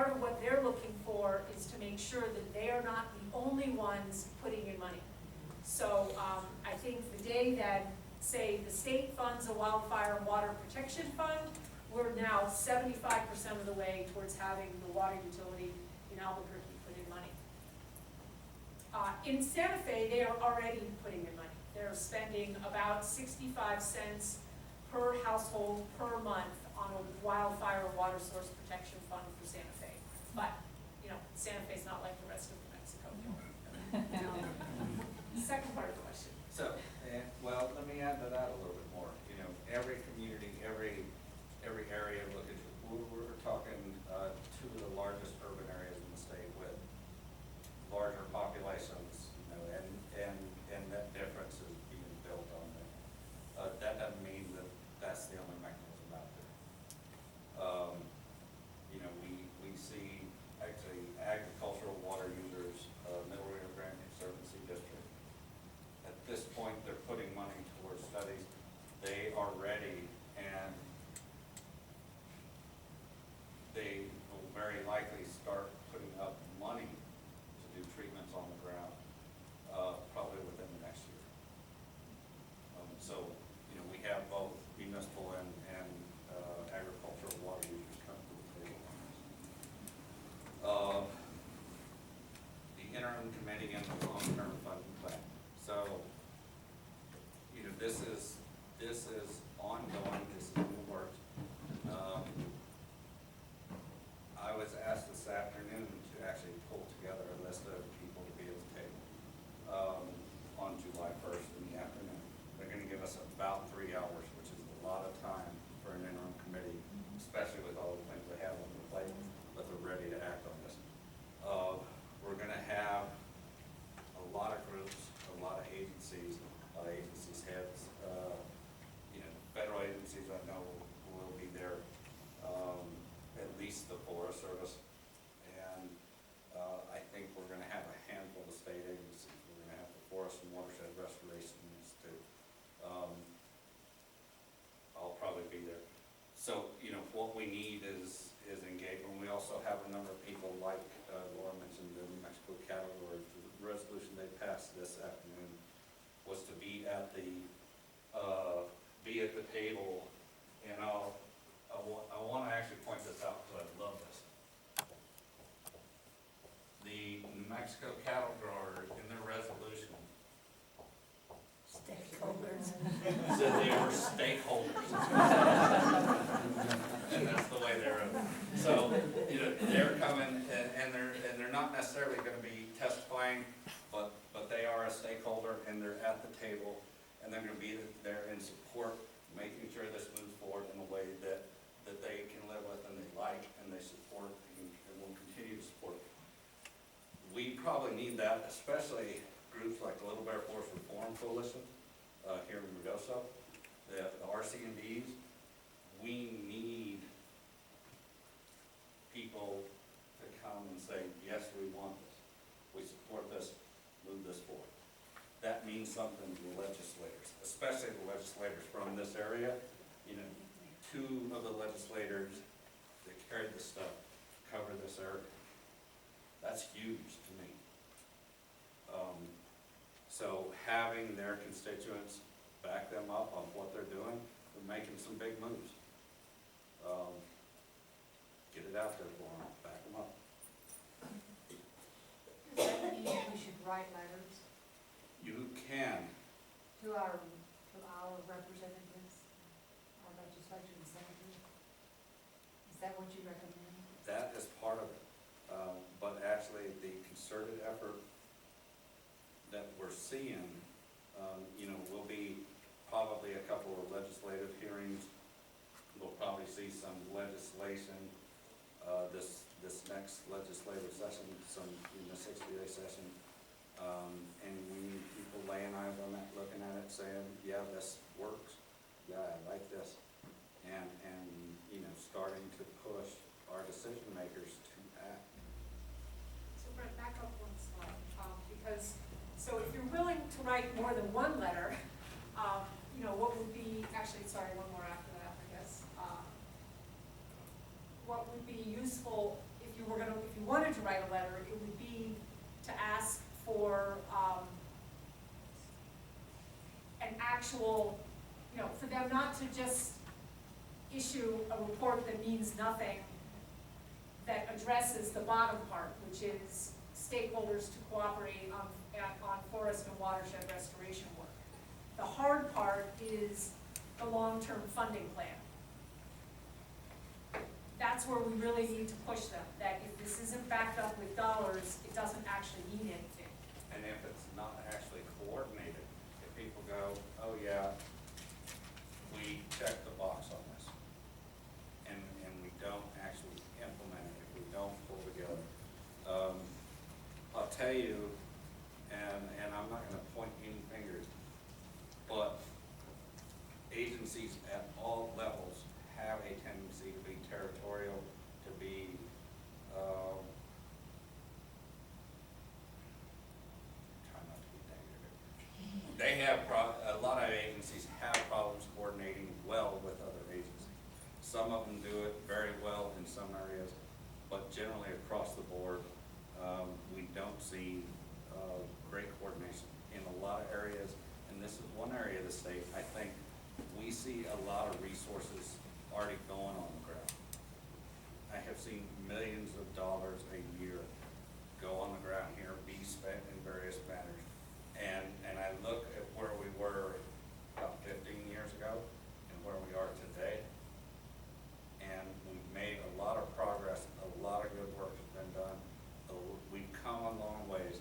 part of what they're looking for is to make sure that they are not the only ones putting in money. So I think the day that, say, the state funds a wildfire and water protection fund, we're now 75% of the way towards having the water utility in Albuquerque put in money. In Santa Fe, they are already putting in money. They're spending about 65 cents per household per month on a wildfire water source protection fund for Santa Fe. But, you know, Santa Fe's not like the rest of New Mexico. Second part of the question. So, well, let me add to that a little bit more. You know, every community, every area, look at, we're talking two of the largest urban areas in the state with larger populations, you know, and that difference is being built on there. That doesn't mean that that's the only mechanism out there. You know, we see actually agricultural water users, Middle Rio Grande Conservancy District. At this point, they're putting money towards studies. They are ready, and they will very likely start putting up money to do treatments on the ground, probably within the next year. So, you know, we have both municipal and agricultural water users coming to the table on this. The interim committee and the long-term funding plan. So, you know, this is ongoing. This is in the works. I was asked this afternoon to actually pull together a list of people to be at the table on July 1st in the afternoon. They're going to give us about 3 hours, which is a lot of time for an interim committee, especially with all the things they have on the plate, but they're ready to act on this. We're going to have a lot of groups, a lot of agencies heads. You know, federal agencies I know will be there, at least the Forest Service, and I think we're going to have a handful of state agencies. We're going to have the Forest and Watershed Restoration Institute. I'll probably be there. So, you know, what we need is engagement. We also have a number of people like Laura mentioned the New Mexico category. The resolution they passed this afternoon was to be at the table, and I want to actually point this out because I love this. The New Mexico cattle growers in their resolution Stakeholders. said they were stakeholders. And that's the way they're, so, you know, they're coming and they're not necessarily going to be testifying, but they are a stakeholder and they're at the table and they're going to be there in support, making sure this moves forward in a way that they can live with and they like and they support and will continue to support. We probably need that, especially groups like the Little Bear Forest Reform Coalition here in Ruidoso, the RC&Ds. We need people to come and say, yes, we want this, we support this, move this forward. That means something to the legislators, especially the legislators from this area. You know, 2 of the legislators that carried this stuff cover this area. That's huge to me. So having their constituents back them up on what they're doing, they're making some big moves. Get it out there for them, back them up. Does that mean we should write letters You can. to our representatives, our legislature and senators? Is that what you recommend? That is part of it. But actually the concerted effort that we're seeing, you know, will be probably a couple of legislative hearings. We'll probably see some legislation this next legislative session, some in the 60-day session. And we need people laying eyes on that, looking at it, saying, yeah, this works. Yeah, I like this. And you know, starting to push our decision makers to act. So Brent, back up one slide, because, so if you're willing to write more than one letter, you know, what would be, actually, sorry, one more after that, I guess. What would be useful if you were actual, for them not to just issue a report that means nothing, that addresses the bottom part, which is stakeholders to cooperate on forest and watershed restoration work. The hard part is the long-term funding plan. That's where we really need to push them, that if this isn't backed up with dollars, it doesn't actually mean anything. And if it's not actually coordinated, if people go, oh yeah, we checked the box on this, and we don't actually implement it, if we don't pull together. I'll tell you, and I'm not gonna point any fingers, but agencies at all levels have a tendency to be territorial, to be, try not to be negative. They have, a lot of agencies have problems coordinating well with other agencies. Some of them do it very well in some areas, but generally across the board, we don't see great coordination in a lot of areas. And this is one area of the state, I think, we see a lot of resources already going on the ground. I have seen millions of dollars a year go on the ground here, be spent in various manners. And I look at where we were about 15 years ago and where we are today. And we've made a lot of progress, a lot of good work has been done. We've come a long ways,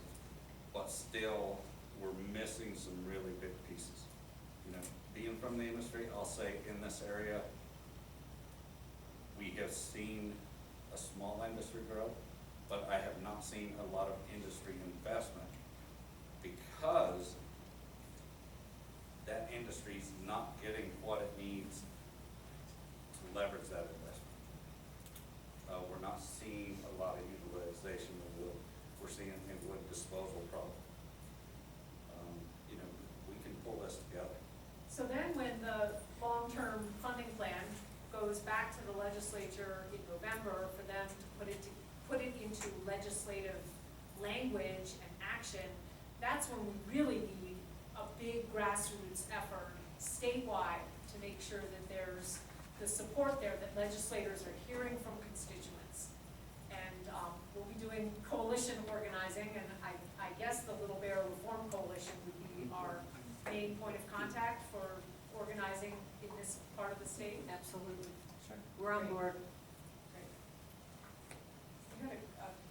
but still we're missing some really big pieces. Being from the industry, I'll say in this area, we have seen a small industry grow, but I have not seen a lot of industry investment because that industry's not getting what it needs to leverage that investment. We're not seeing a lot of utilization of wood. We're seeing a wood disposal problem. We can pull this together. So then when the long-term funding plan goes back to the legislature in November for them to put it into legislative language and action, that's when we really need a big grassroots effort statewide to make sure that there's the support there, that legislators are hearing from constituents. And we'll be doing coalition organizing, and I guess the Little Bear Reform Coalition would be our main point of contact for organizing in this part of the state. Absolutely. Sure. We're on board. Great. You had a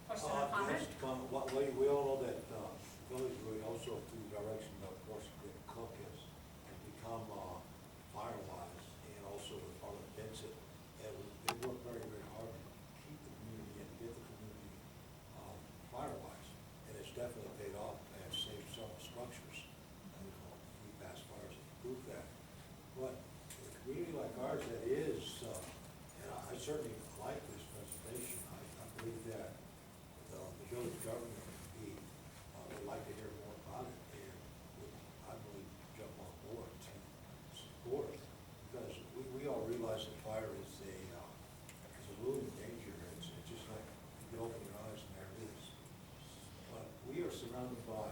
question or comment? Just a comment. We all know that village road also through direction of course that Cook has become fire-wise, and also with Harlan Benson, and they work very, very hard to keep the community and get the community fire-wise, and it's definitely paid off and saved some structures. We passed fires to prove that. But in a community like ours that is, and I certainly like this presentation, I believe that the village government would like to hear more about it, and would, I believe, jump on board to support it, because we all realize that fire is a looming danger. It's just like you open your eyes and there it is. But we are surrounded by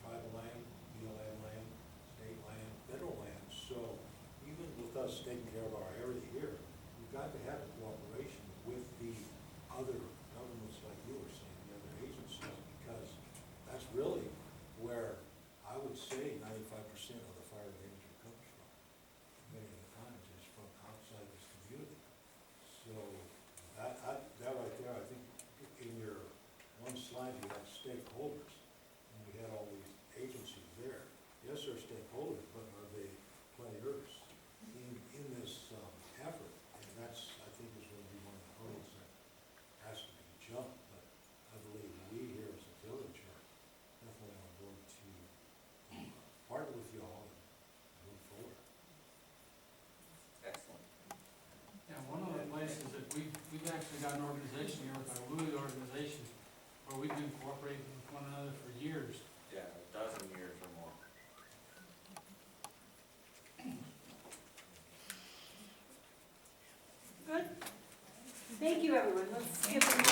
private land, BLM land, state land, federal land. So even with us taking care of our area here, we've got to have a cooperation with the other governments, like you were saying, the other agencies, because that's really where I would say 95% of the fire danger comes from. Many of the times it's from outside this community. So that right there, I think in your one slide you have stakeholders, and we had all these agencies there. Yes, they're stakeholders, but are they players in this effort? And that's, I think, is going to be one of the hurdles that has to be jumped. But I believe we here as a village are definitely on board to partner with you all and move forward. Excellent. Yeah, one of the places that we've actually got an organization here with our Louis organization where we've been cooperating with one another for years. Yeah, a dozen years or more. Good. Thank you, everyone. Let's give them